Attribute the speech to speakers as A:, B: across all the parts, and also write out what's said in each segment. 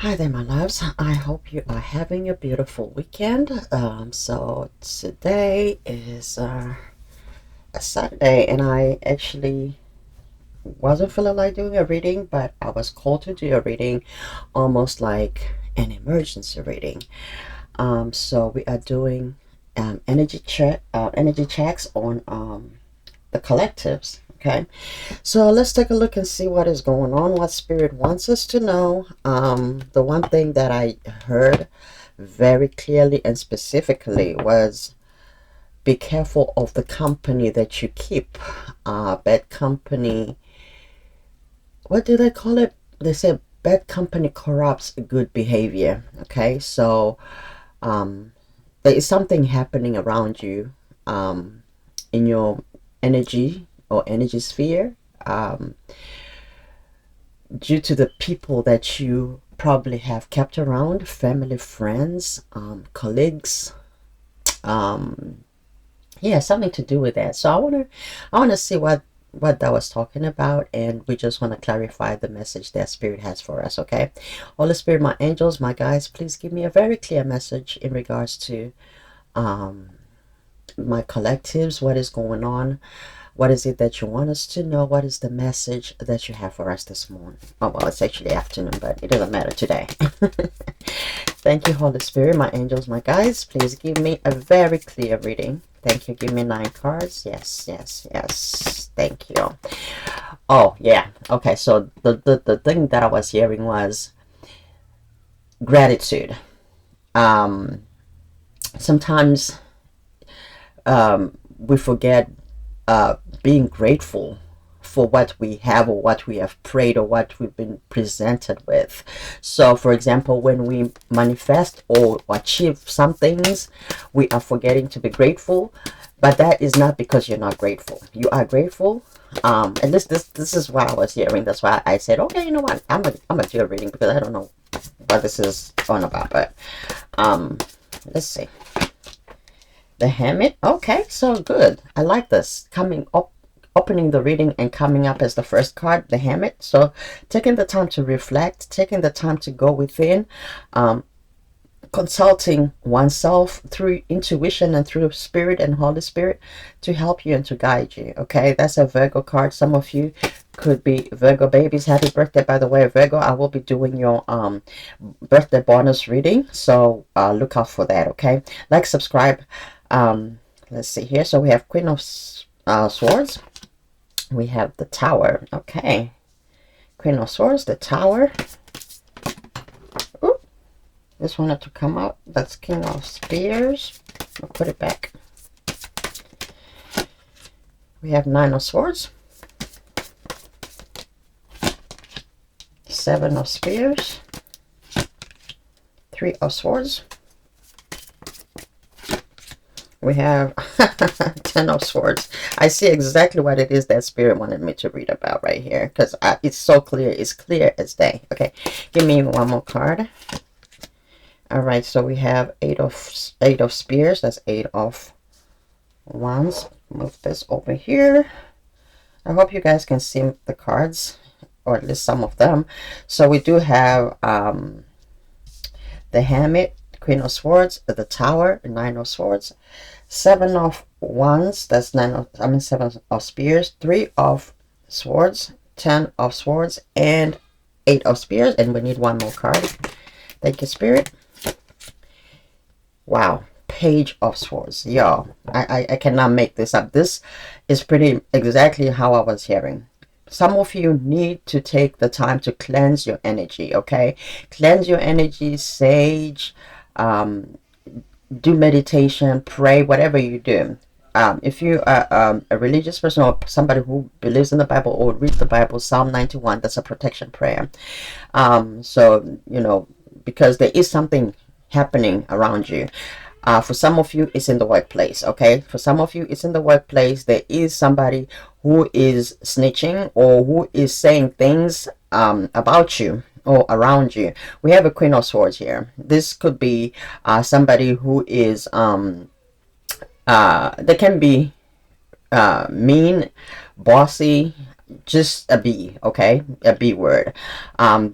A: Hi there, my loves. I hope you are having a beautiful weekend. So today is a Saturday, and I actually wasn't feeling like doing a reading, but I was called to do a reading, almost like an emergency reading. So we are doing energy checks on the collectives. Okay, so let's take a look and see what is going on, what Spirit wants us to know. The one thing that I heard very clearly and specifically was be careful of the company that you keep. Bad company, what do they call it? They say bad company corrupts good behavior. Okay, so there is something happening around you in your energy or energy sphere. Due to the people that you probably have kept around, family, friends, colleagues, um, yeah, something to do with that. So I want to see what that was talking about, and we just want to clarify the message that Spirit has for us. Okay, Holy Spirit, my angels, my guides, please give me a very clear message in regards to um, my collectives. What is going on? What is it that you want us to know? What is the message that you have for us this morning? Oh, well, it's actually afternoon, but it doesn't matter today. Thank you, Holy Spirit, my angels, my guides. Please give me a very clear reading. Thank you. Give me 9 cards. Yes, yes, yes. Thank you. Oh, yeah. Okay, so the thing that I was hearing was gratitude. Um, Sometimes we forget being grateful for what we have or what we have prayed or what we've been presented with. So, for example, when we manifest or achieve some things, we are forgetting to be grateful. But that is not because you're not grateful. You are grateful. And this is what I was hearing. That's why I said, okay, you know what? I'm gonna do a reading because I don't know what this is on about. But let's see. The Hermit. Okay, so good. I like this. Coming up, opening the reading and coming up as the first card, the Hermit. So taking the time to reflect, taking the time to go within, consulting oneself through intuition and through Spirit and Holy Spirit to help you and to guide you. Okay, that's a Virgo card. Some of you could be Virgo babies. Happy birthday, by the way, Virgo. I will be doing your birthday bonus reading, so look out for that. Okay, like, subscribe. Let's see here. So we have Queen of Swords. We have the Tower. Okay, Queen of Swords, the Tower. Ooh, this wanted to come out. That's King of Spears. I'll put it back. We have 9 of Swords, 7 of Spears, 3 of Swords. We have 10 of Swords. I see exactly what it is that Spirit wanted me to read about right here, because it's so clear. It's clear as day. Okay, give me one more card. All right, so we have 8 of Spears. That's 8 of Wands. Move this over here. I hope you guys can see the cards, or at least some of them. So we do have the Hermit, Queen of Swords, the Tower, 9 of Swords, 7 of Wands, that's 7 of Spears, 3 of Swords, 10 of Swords, and 8 of Spears. And we need one more card. Thank you, Spirit. Wow. Page of Swords. Yo, I cannot make this up. This is pretty exactly how I was hearing. Some of you need to take the time to cleanse your energy. Okay, cleanse your energy, sage, do meditation, pray, whatever you do. If you are a religious person or somebody who believes in the Bible or reads the Bible, Psalm 91, that's a protection prayer. So, you know, because there is something happening around you. For some of you, it's in the workplace, okay? For some of you, it's in the workplace. There is somebody who is snitching or who is saying things about you or around you. We have a Queen of Swords here. This could be somebody who is, they can be mean, bossy, just a B, okay? A B word.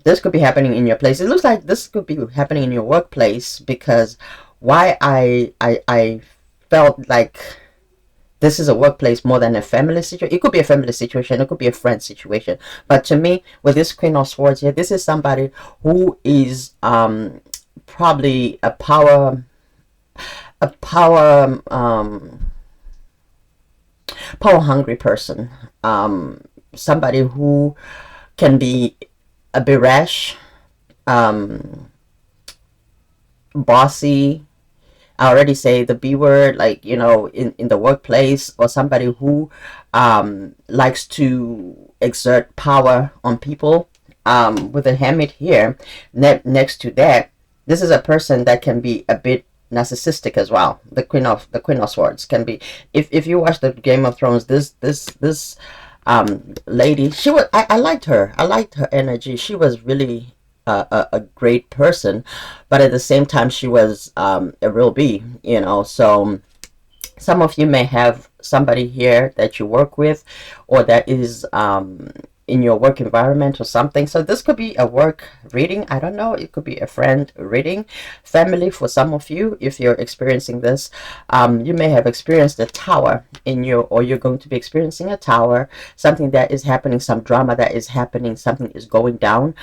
A: This could be happening in your place. It looks like this could be happening in your workplace, because why I felt like this is a workplace more than a family situation. It could be a family situation, it could be a friend situation. But to me, with this Queen of Swords here, this is somebody who is probably a power power hungry person. Somebody who can be a bit rash, bossy. I already say the B word, like, in the workplace, or somebody who likes to exert power on people. With the Hermit here, next to that, this is a person that can be a bit narcissistic as well. The Queen of Swords can be. If you watch the Game of Thrones, this lady, she was, I liked her. I liked her energy. She was really a great person, but at the same time she was a real bee. So some of you may have somebody here that you work with, or that is in your work environment or something. So this could be a work reading. I don't know. It could be a friend reading. Family for some of you, if you're experiencing this. You may have experienced a tower or you're going to be experiencing a tower. Something that is happening, some drama that is happening, something is going down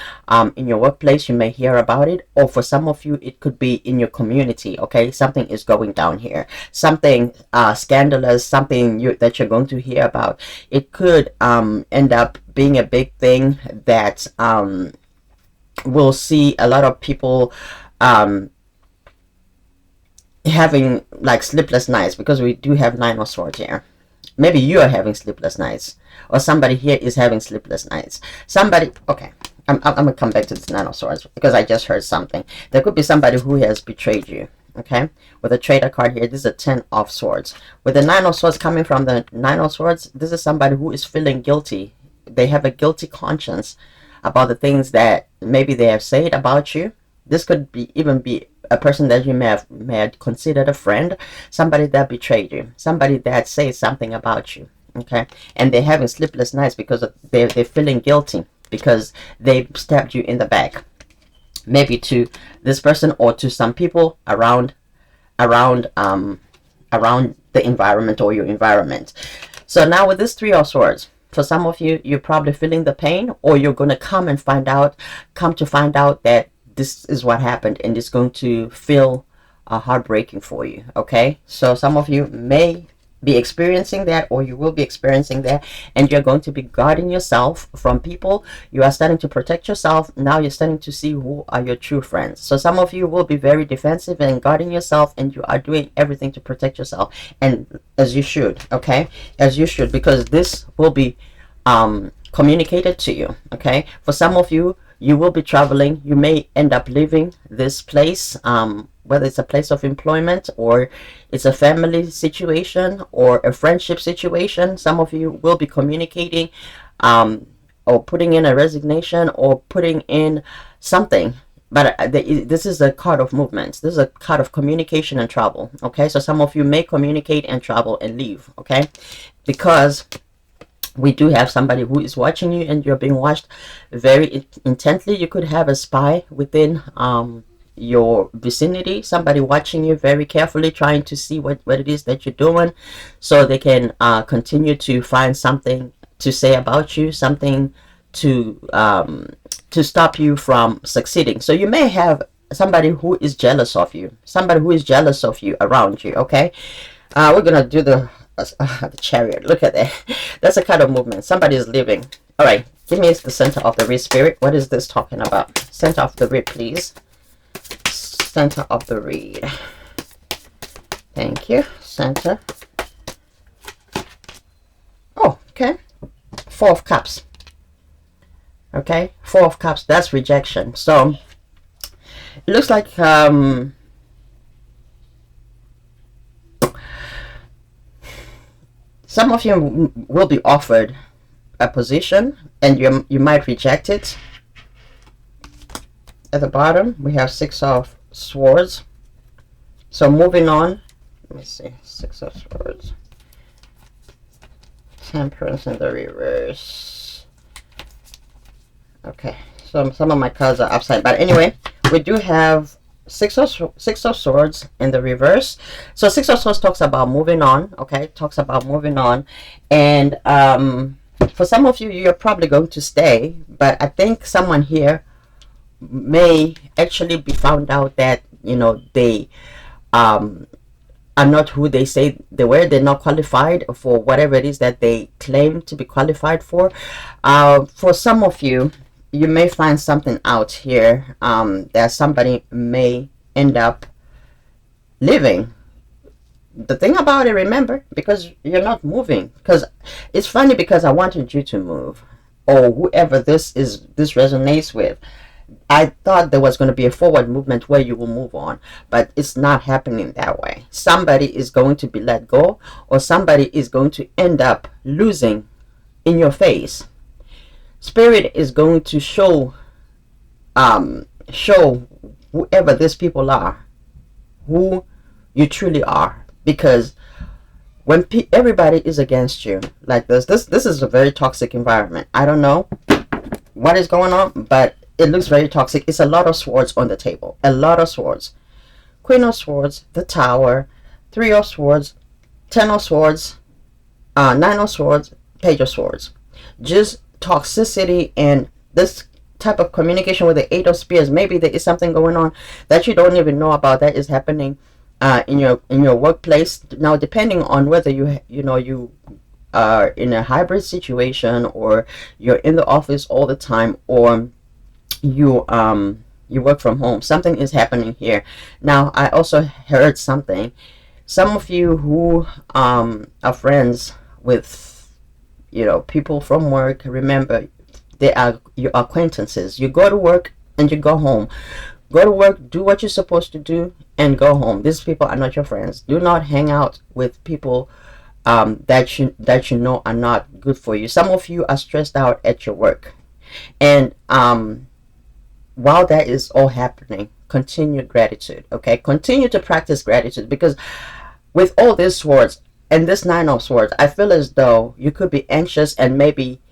A: in your workplace. You may hear about it. Or for some of you, it could be in your community. Okay, something is going down here. Something scandalous, something that you're going to hear about. It could end up being a big thing that we'll see a lot of people having like sleepless nights, because we do have Nine of Swords here. Maybe you are having sleepless nights, or somebody here is having sleepless nights. Okay, I'm gonna come back to this Nine of Swords because I just heard something. There could be somebody who has betrayed you. Okay, with a traitor card here, this is a 10 of Swords. With the 9 of Swords coming from the 9 of Swords, this is somebody who is feeling guilty. They have a guilty conscience about the things that maybe they have said about you. This could even be a person that you may have considered a friend, somebody that betrayed you, somebody that says something about you. Okay, and they're having sleepless nights because they're feeling guilty because they stabbed you in the back. Maybe to this person or to some people around the environment or your environment. So now with this 3 of Swords, for some of you, you're probably feeling the pain, or you're going to come to find out that this is what happened, and it's going to feel heartbreaking for you. Okay, so some of you may be experiencing that, or you will be experiencing that, and you're going to be guarding yourself from people. You are starting to protect yourself. Now you're starting to see who are your true friends. So some of you will be very defensive and guarding yourself, and you are doing everything to protect yourself, and as you should. Okay, as you should, because this will be communicated to you. Okay, for some of you, you will be traveling. You may end up leaving this place, whether it's a place of employment, or it's a family situation, or a friendship situation. Some of you will be communicating, or putting in a resignation, or putting in something. But this is a card of movements. This is a card of communication and travel. Okay, so some of you may communicate and travel and leave. Okay, because we do have somebody who is watching you, and you're being watched very intently. You could have a spy within your vicinity, somebody watching you very carefully, trying to see what it is that you're doing, so they can continue to find something to say about you, something to stop you from succeeding. So you may have somebody who is jealous of you, around you. Okay, we're gonna do the Chariot. Look at that. That's a kind of movement. Somebody is leaving. All right, give me the center of the reed, Spirit. What is this talking about? Center of the reed, please. Center of the reed. Thank you. Center. Oh, okay. 4 of Cups. Okay, 4 of Cups. That's rejection. So it looks like some of you will be offered a position, and you might reject it. At the bottom, we have 6 of Swords. So moving on. Let me see. 6 of Swords. Temperance in the reverse. Okay, so some of my cards are upside, but anyway, we do have six of swords in the reverse. So six of swords talks about moving on. Okay, talks about moving on, and for some of you, you're probably going to stay, but I think someone here may actually be found out that they um are not who they say they were. They're not qualified for whatever it is that they claim to be qualified for. For some of you, you may find something out here that somebody may end up living. The thing about it, remember, because you're not moving, because it's funny, because I wanted you to move, or whoever this resonates with. I thought there was going to be a forward movement where you will move on, but it's not happening that way. Somebody is going to be let go, or somebody is going to end up losing in your face. Spirit is going to show whoever these people are who you truly are, because when everybody is against you like this is a very toxic environment. I don't know what is going on, but it looks very toxic. It's a lot of swords on the table. A lot of swords. Queen of Swords, the Tower, Three of Swords, Ten of Swords, Nine of Swords, Page of Swords. Just toxicity and this type of communication with the Eight of Spears. Maybe there is something going on that you don't even know about that is happening in your workplace. Now, depending on whether you are in a hybrid situation, or you're in the office all the time, or you work from home, something is happening here. Now, I also heard something. Some of you who are friends with people from work, remember, they are your acquaintances. You go to work and you go home. Go to work, do what you're supposed to do, and go home. These people are not your friends. Do not hang out with people that you know are not good for you. Some of you are stressed out at your work, and while that is all happening, continue gratitude. Okay, continue to practice gratitude, because with all these swords and this Nine of Swords, I feel as though you could be anxious and maybe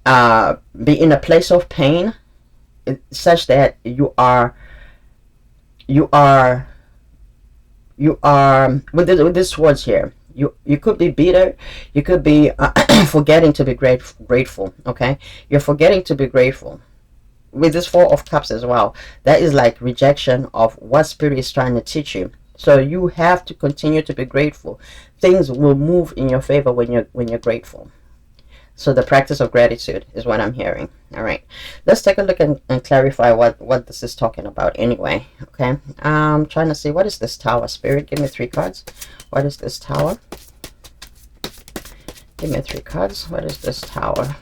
A: be in a place of pain, such that you are with these swords here. You could be bitter. You could be forgetting to be grateful. Okay, you're forgetting to be grateful. With this Four of Cups as well, that is like rejection of what Spirit is trying to teach you. So you have to continue to be grateful. Things will move in your favor when you're grateful. So the practice of gratitude is what I'm hearing. All right, let's take a look and clarify what this is talking about anyway. Okay, I'm trying to see, what is this Tower? Spirit, give me 3 cards. What is this Tower? Give me 3 cards. What is this Tower?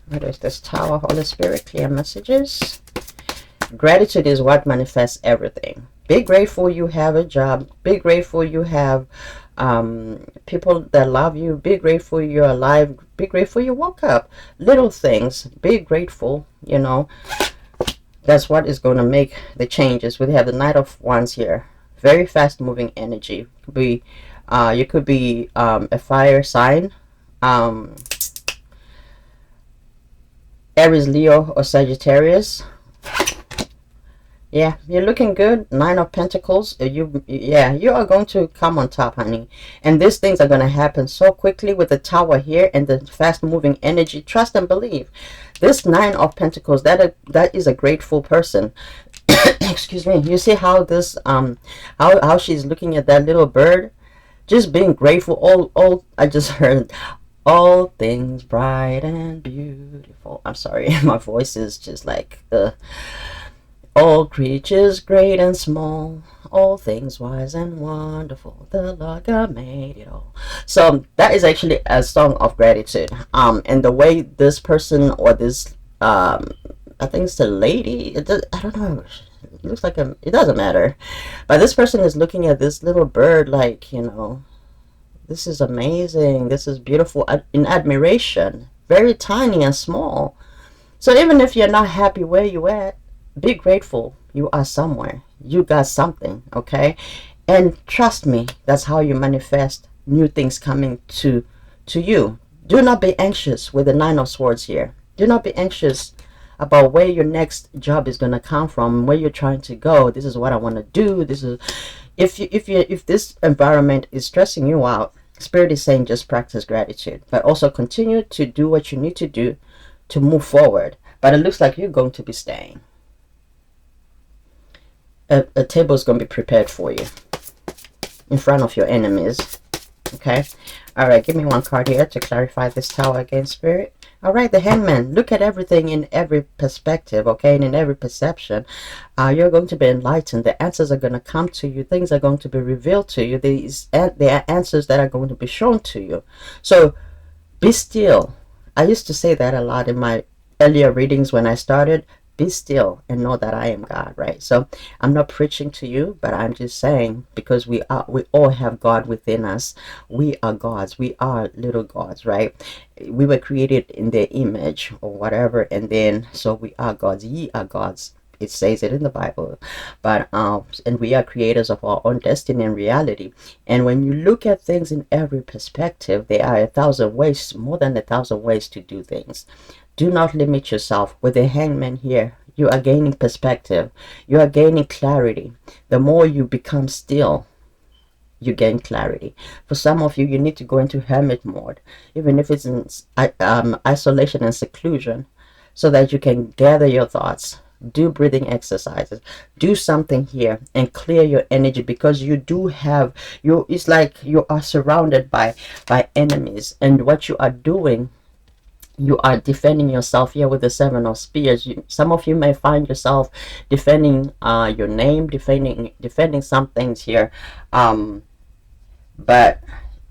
A: What is this Tower? Holy Spirit, clear messages. Gratitude is what manifests everything. Be grateful you have a job. Be grateful you have people that love you. Be grateful you're alive. Be grateful you woke up. Little things. Be grateful, That's what is going to make the changes. We have the Knight of Wands here. Very fast moving energy. You could be a fire sign. Aries, Leo, or Sagittarius. Yeah, you're looking good. 9 of Pentacles. You are going to come on top, honey. And these things are going to happen so quickly with the Tower here and the fast-moving energy. Trust and believe. This 9 of Pentacles, that is a grateful person. Excuse me. You see how this how she's looking at that little bird, just being grateful. All I just heard. All things bright and beautiful. I'm sorry, my voice is just like all creatures great and small, all things wise and wonderful, the Lord God made it all. So that is actually a song of gratitude. And the way this person, or this I think it's a lady, I don't know, it looks like it doesn't matter, but this person is looking at this little bird like, this is amazing. This is beautiful, in admiration. Very tiny and small. So even if you're not happy where you at, be grateful. You are somewhere. You got something, okay? And trust me, that's how you manifest new things coming to you. Do not be anxious with the Nine of Swords here. Do not be anxious about where your next job is going to come from, where you're trying to go. This is what I want to do. This is, if this environment is stressing you out, Spirit is saying just practice gratitude, but also continue to do what you need to do to move forward. But it looks like you're going to be staying. A table is going to be prepared for you in front of your enemies. Okay. All right. Give me one card here to clarify this Tower again, Spirit. All right. The Hangman. Look at everything in every perspective. Okay. And in every perception. You're going to be enlightened. The answers are going to come to you. Things are going to be revealed to you. There are answers that are going to be shown to you. So be still. I used to say that a lot in my earlier readings when I started. Be still and know that I am God, right? So I'm not preaching to you, but I'm just saying, because we all have God within us. We are gods. We are little gods, right? We were created in their image or whatever, and then so we are gods. Ye are gods. It says it in the Bible. But and we are creators of our own destiny and reality. And when you look at things in every perspective, there are 1,000 ways, more than 1,000 ways to do things. Do not limit yourself. With the Hangman here, you are gaining perspective. You are gaining clarity. The more you become still, you gain clarity. For some of you, you need to go into hermit mode, even if it's in isolation and seclusion, so that you can gather your thoughts. Do breathing exercises. Do something here and clear your energy, because you do have it's like you are surrounded by enemies, and what you are doing, you are defending yourself here with the Seven of Spears. Some of you may find yourself defending your name, defending some things here, but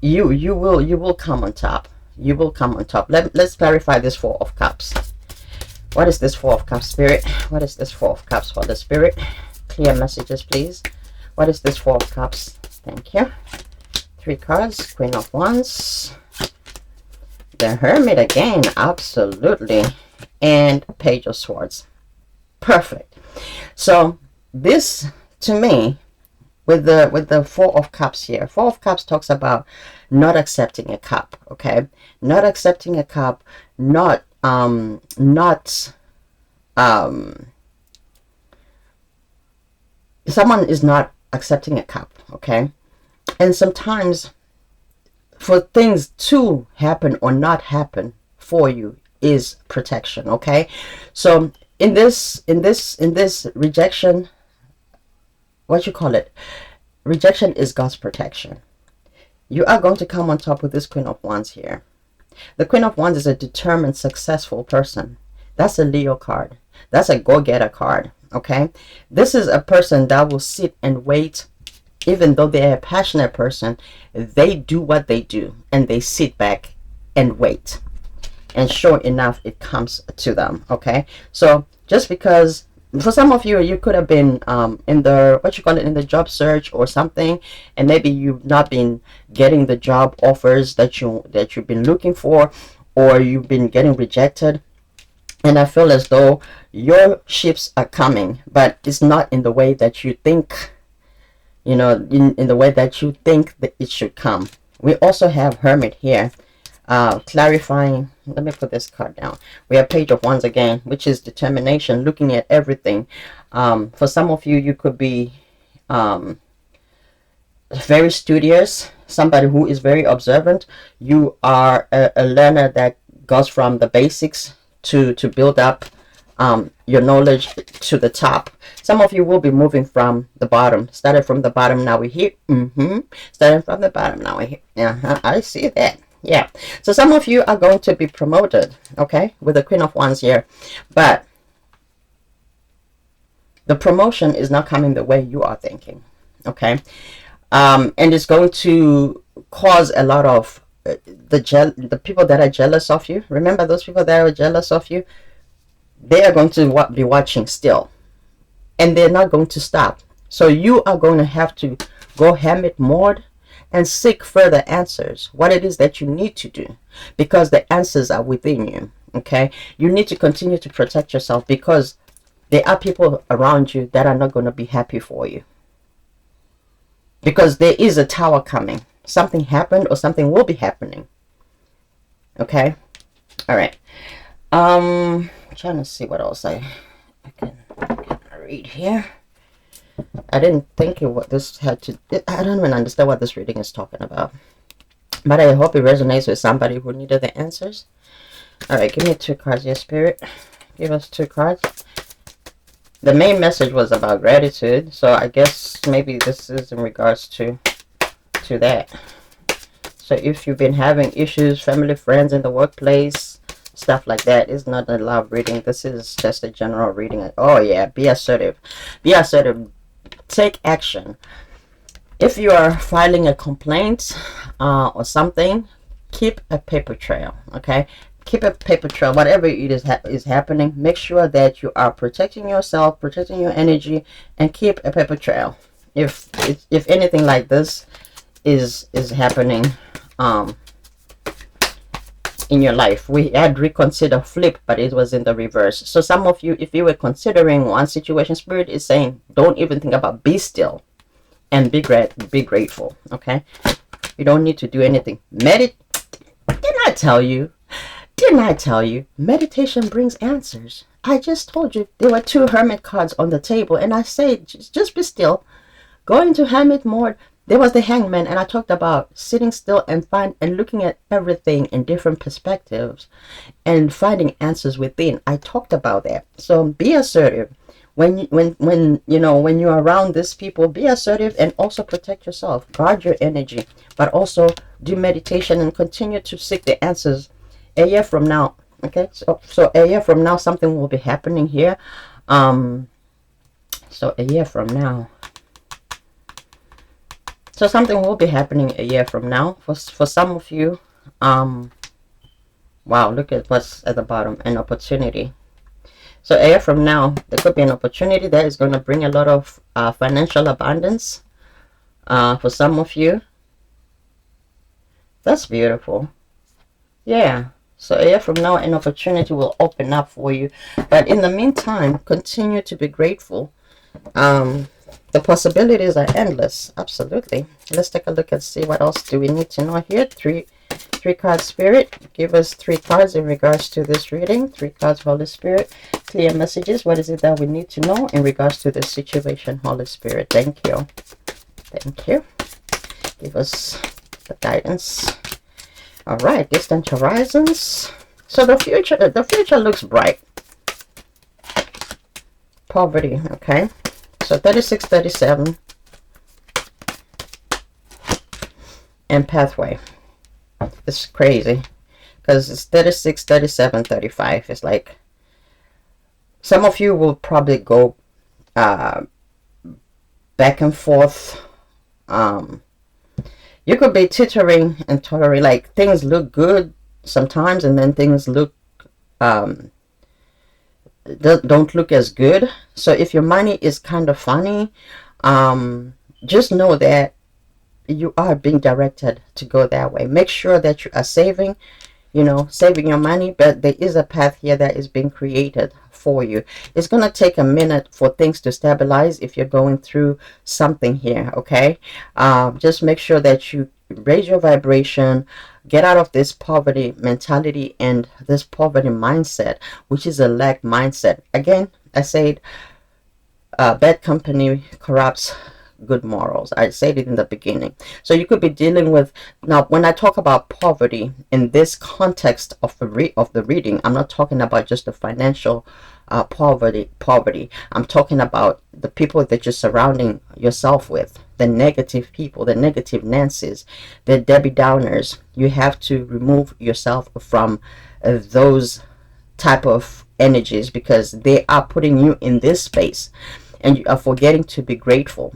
A: you will come on top. You will come on top. Let's clarify this Four of Cups. What is this Four of Cups, Spirit? What is this Four of Cups for the Spirit? Clear messages, please. What is this Four of Cups? Thank you. 3 cards. Queen of Wands. The Hermit again, absolutely, and Page of Swords. Perfect. So this, to me, with the Four of Cups here, Four of Cups talks about not accepting a cup. Okay, not accepting a cup, someone is not accepting a cup. Okay, and sometimes, for things to happen or not happen for you is protection. Okay, so in this rejection, what you call it, rejection is God's protection. You are going to come on top with this Queen of Wands here. The Queen of Wands is a determined, successful person. That's a Leo card. That's a go-getter card. Okay, this is a person that will sit and wait. Even though they're a passionate person, they do what they do, and they sit back and wait. And sure enough, it comes to them. Okay, so just because, for some of you, you could have been in the in the job search or something, and maybe you've not been getting the job offers that you've been looking for, or you've been getting rejected. And I feel as though your ships are coming, but it's not in the way that you think. You know, in the way that you think that it should come. We also have Hermit here, clarifying. Let me put this card down. We have Page of Wands again, which is determination, looking at everything. For some of you, you could be very studious, somebody who is very observant. You are a learner that goes from the basics to build up your knowledge to the top. Some of you will be moving from the bottom. Started from the bottom, now we're here. Starting from the bottom, now we're here. I see that. Yeah. So some of you are going to be promoted, okay, with the Queen of Wands here. But the promotion is not coming the way you are thinking, okay? And it's going to cause a lot of the people that are jealous of you. Remember those people that are jealous of you? They are going to be watching still, and they're not going to stop. So you are going to have to go hermit mode and seek further answers, what it is that you need to do, because the answers are within you. Okay, you need to continue to protect yourself, because there are people around you that are not going to be happy for you, because there is a tower coming. Something happened, or something will be happening. Okay. All right. Trying to see what else I can read here. I didn't think what this had to. I don't even understand what this reading is talking about. But I hope it resonates with somebody who needed the answers. All right, give me 2 cards, your spirit. Give us 2 cards. The main message was about gratitude, so I guess maybe this is in regards to that. So if you've been having issues, family, friends in the workplace, stuff like that, it's not a love reading. This is just a general reading. Oh yeah, be assertive. Be assertive. Take action. If you are filing a complaint or something, keep a paper trail. Okay, keep a paper trail. Whatever it is happening, make sure that you are protecting yourself, protecting your energy, and keep a paper trail. If anything like this is happening in your life, we had reconsider flip, but it was in the reverse. So some of you, if you were considering one situation, spirit is saying don't even think about, be still and be grateful. Okay, you don't need to do anything. Didn't I tell you meditation brings answers? I just told you there were 2 hermit cards on the table, and I said just be still, go into hermit mode. There was the hangman, and I talked about sitting still and looking at everything in different perspectives and finding answers within. I talked about that. So be assertive. When you're around these people, be assertive and also protect yourself. Guard your energy, but also do meditation and continue to seek the answers. A year from now, okay? So a year from now, something will be happening here. So a year from now. So something will be happening a year from now. For some of you, wow, look at what's at the bottom, an opportunity. So a year from now, there could be an opportunity that is going to bring a lot of financial abundance for some of you. That's beautiful. Yeah. So a year from now, an opportunity will open up for you. But in the meantime, continue to be grateful. The possibilities are endless. Absolutely. Let's take a look and see what else do we need to know here. Three card spirit. Give us 3 cards in regards to this reading. 3 cards, Holy Spirit. Clear messages. What is it that we need to know in regards to this situation, Holy Spirit? Thank you. Thank you. Give us the guidance. All right, distant horizons. So the future looks bright. Poverty, okay. So 36, 37, and pathway. It's crazy because it's 36, 37, 35. It's like some of you will probably go back and forth. You could be tittering and tottering, like things look good sometimes and then things look don't look as good. So if your money is kind of funny, just know that you are being directed to go that way. Make sure that you are saving your money, but there is a path here that is being created for you. It's going to take a minute for things to stabilize if you're going through something here, okay? Just make sure that you raise your vibration, get out of this poverty mentality and this poverty mindset, which is a lack mindset. Again, I said bad company corrupts good morals. I said it in the beginning. So you could be dealing with, now when I talk about poverty in this context of the reading, I'm not talking about just the financial poverty. I'm talking about the people that you're surrounding yourself with, the negative people, the negative Nancy's, the Debbie Downers. You have to remove yourself from those type of energies because they are putting you in this space and you are forgetting to be grateful.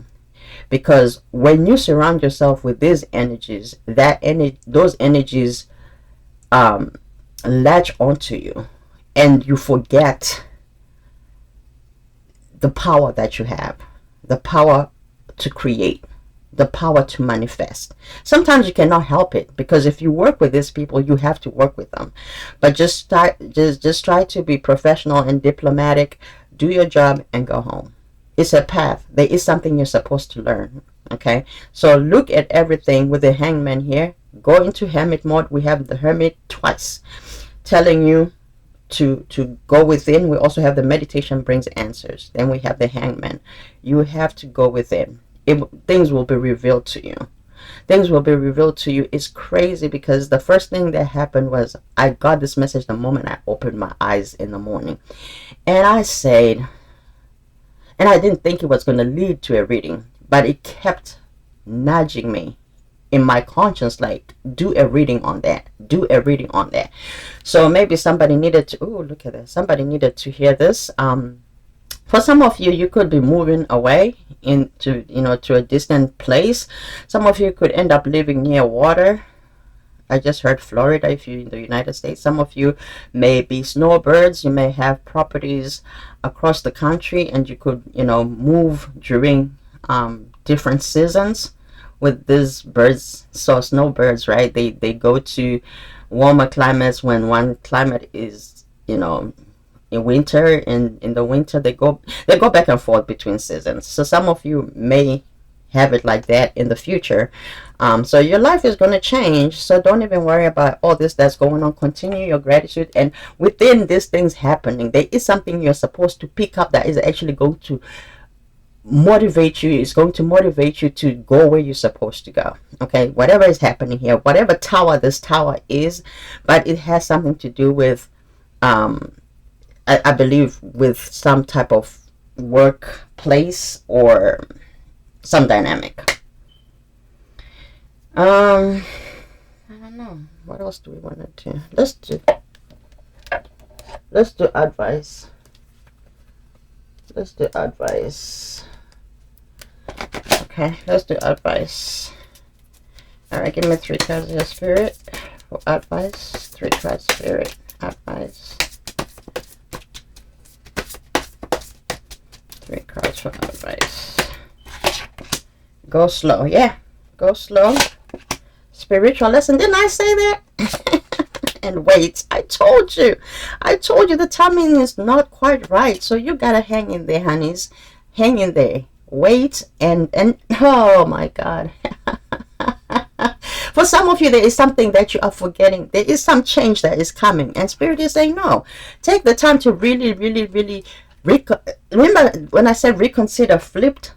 A: Because when you surround yourself with these energies, those energies latch onto you and you forget the power that you have, the power to create, the power to manifest. Sometimes you cannot help it because if you work with these people, you have to work with them. But just try to be professional and diplomatic, do your job and go home. It's a path. There is something you're supposed to learn. Okay, so look at everything with the hangman here. go into hermit mode. We have the hermit twice telling you to go within. We also have the meditation brings answers. Then we have the hangman. You have to go within. Things will be revealed to you. Things will be revealed to you. It's crazy because the first thing that happened was I got this message the moment I opened my eyes in the morning. And I said, and I didn't think it was going to lead to a reading, but it kept nudging me in my conscience, like, do a reading on that, do a reading on that. So maybe somebody needed to, oh, look at this, somebody needed to hear this. For some of you, you could be moving away into, to a distant place. Some of you could end up living near water. I just heard Florida if you're in the United States. Some of you may be snowbirds. You may have properties across the country, and you could, move during different seasons with these birds. So snowbirds, right? They go to warmer climates when one climate is, in winter, and in the winter they go back and forth between seasons. So some of you may have it like that in the future. So your life is going to change. So don't even worry about all this that's going on. Continue your gratitude, and within these things happening, there is something you're supposed to pick up that is actually going to motivate you. It's going to motivate you to go where you're supposed to go. Okay, whatever is happening here, whatever tower this tower is, but it has something to do with I believe with some type of workplace or some dynamic. I don't know, what else do we want to do? Let's do advice. Okay, let's do advice. All right, give me 3 cards of spirit for advice. 3 cards spirit advice. 3 cards for advice. Go slow. Yeah, go slow. Spiritual lesson. Didn't I say that? And wait, I told you the timing is not quite right. So you gotta hang in there, honeys. Hang in there. Wait and oh my God. For some of you, there is something that you are forgetting. There is some change that is coming, and Spirit is saying no. Take the time to really remember when I said reconsider flipped.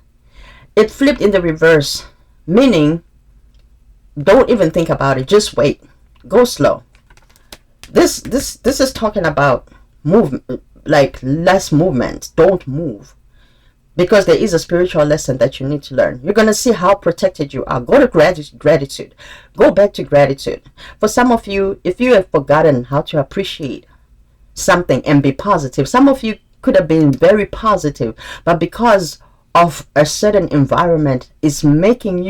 A: It flipped in the reverse, meaning don't even think about it. Just wait. Go slow. This is talking about movement, like less movement. Don't move. Because there is a spiritual lesson that you need to learn. You're going to see how protected you are. Go to gratitude. Go back to gratitude. For some of you, if you have forgotten how to appreciate something and be positive, some of you could have been very positive, but because of a certain environment, it's taking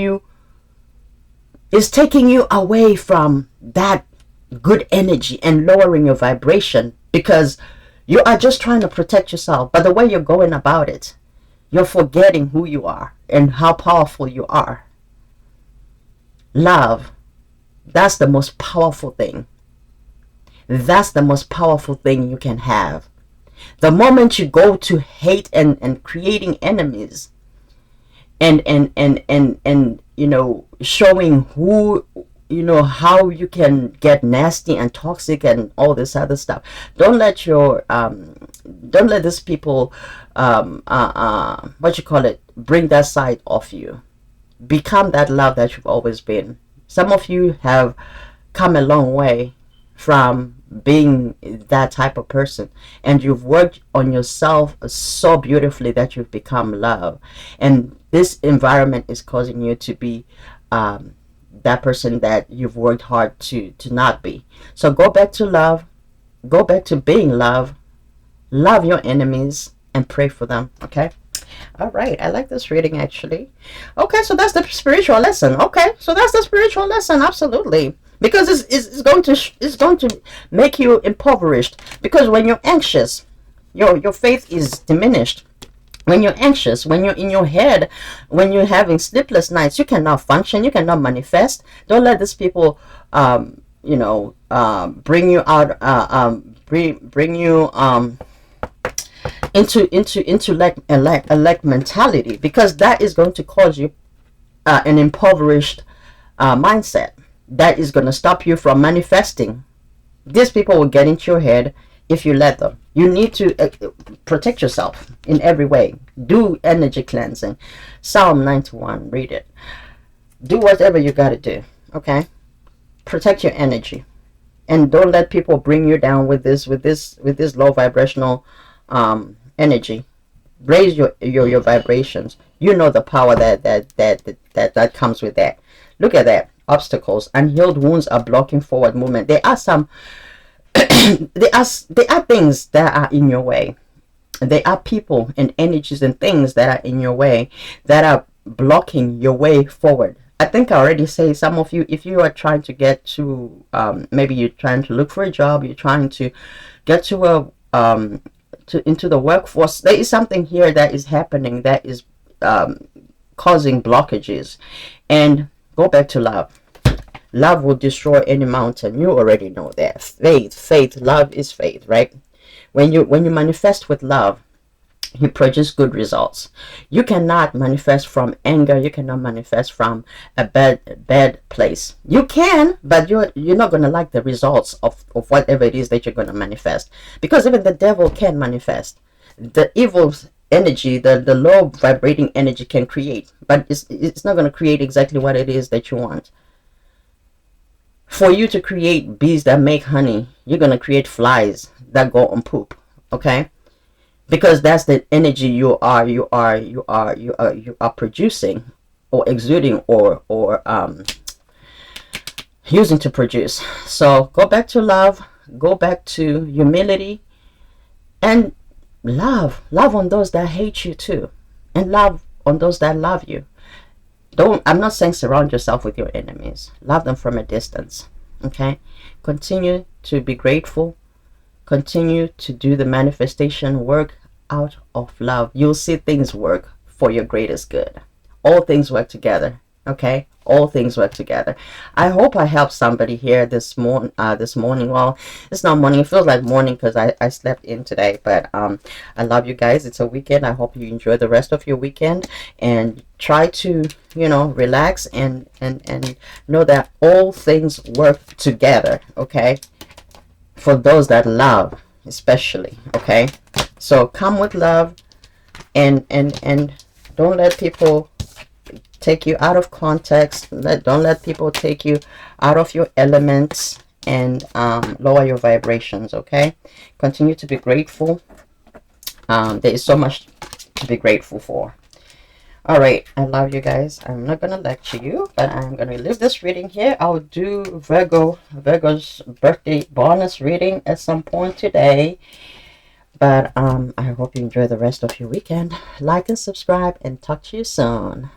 A: you away from that good energy and lowering your vibration, because you are just trying to protect yourself. But the way you're going about it, you're forgetting who you are and how powerful you are. Love, that's the most powerful thing. That's the most powerful thing you can have. The moment you go to hate and creating enemies and showing who, how you can get nasty and toxic and all this other stuff. Don't let these people bring that side off you. Become that love that you've always been. Some of you have come a long way from being that type of person, and you've worked on yourself so beautifully that you've become love, and this environment is causing you to be that person that you've worked hard to not be. So go back to love. Go back to being love. Love your enemies and pray for them. Okay. All right. I like this reading actually. Okay. So that's the spiritual lesson. Okay. So that's the spiritual lesson. Absolutely. Because it's going to make you impoverished. Because when you're anxious, your faith is diminished. When you're anxious, when you're in your head, when you're having sleepless nights, you cannot function, you cannot manifest. Don't let these people, bring you out, bring you into like mentality, because that is going to cause you an impoverished mindset. that is going to stop you from manifesting. These people will get into your head if you let them. You need to protect yourself in every way. Do energy cleansing. Psalm 91, read it. Do whatever you got to do, okay? Protect your energy, and don't let people bring you down with this low vibrational energy. Raise your vibrations. You know the power that comes with that. Look at that. Obstacles, unhealed wounds are blocking forward movement. There are some there are things that are in your way. There are people and energies and things that are in your way that are blocking your way forward. I think I already say some of you, if you are trying to get to maybe you're trying to look for a job, you're trying to get to into the workforce, there is something here that is happening that is causing blockages. And go back to love. Love will destroy any mountain. You already know that. Faith, love is faith, right? When you manifest with love, you produce good results. You cannot manifest from anger. You cannot manifest from a bad place. You can, but you're not going to like the results of whatever it is that you're going to manifest, because even the devil can manifest. The evil energy, the low vibrating energy can create, but it's not going to create exactly what it is that you want. For you to create bees that make honey, you're going to create flies that go on poop, okay? Because that's the energy you are producing or exuding or using to produce. So go back to love, go back to humility, and love on those that hate you too, and love on those that love you. I'm not saying surround yourself with your enemies. Love them from a distance, okay? Continue to be grateful. Continue to do the manifestation work out of love. You'll see things work for your greatest good. All things work together, okay? All things work together. I hope I helped somebody here this morning. Well, it's not morning. It feels like morning because I slept in today. But I love you guys. It's a weekend. I hope you enjoy the rest of your weekend, and try to relax and know that all things work together, okay? For those that love, especially, okay? So come with love, and don't let people take you out of context. Don't let people take you out of your elements and lower your vibrations, okay? Continue to be grateful. There is so much to be grateful for. All right, I love you guys. I'm not gonna lecture you, but I'm gonna leave this reading here. I'll do Virgo's birthday bonus reading at some point today. But I hope you enjoy the rest of your weekend. Like and subscribe, and talk to you soon.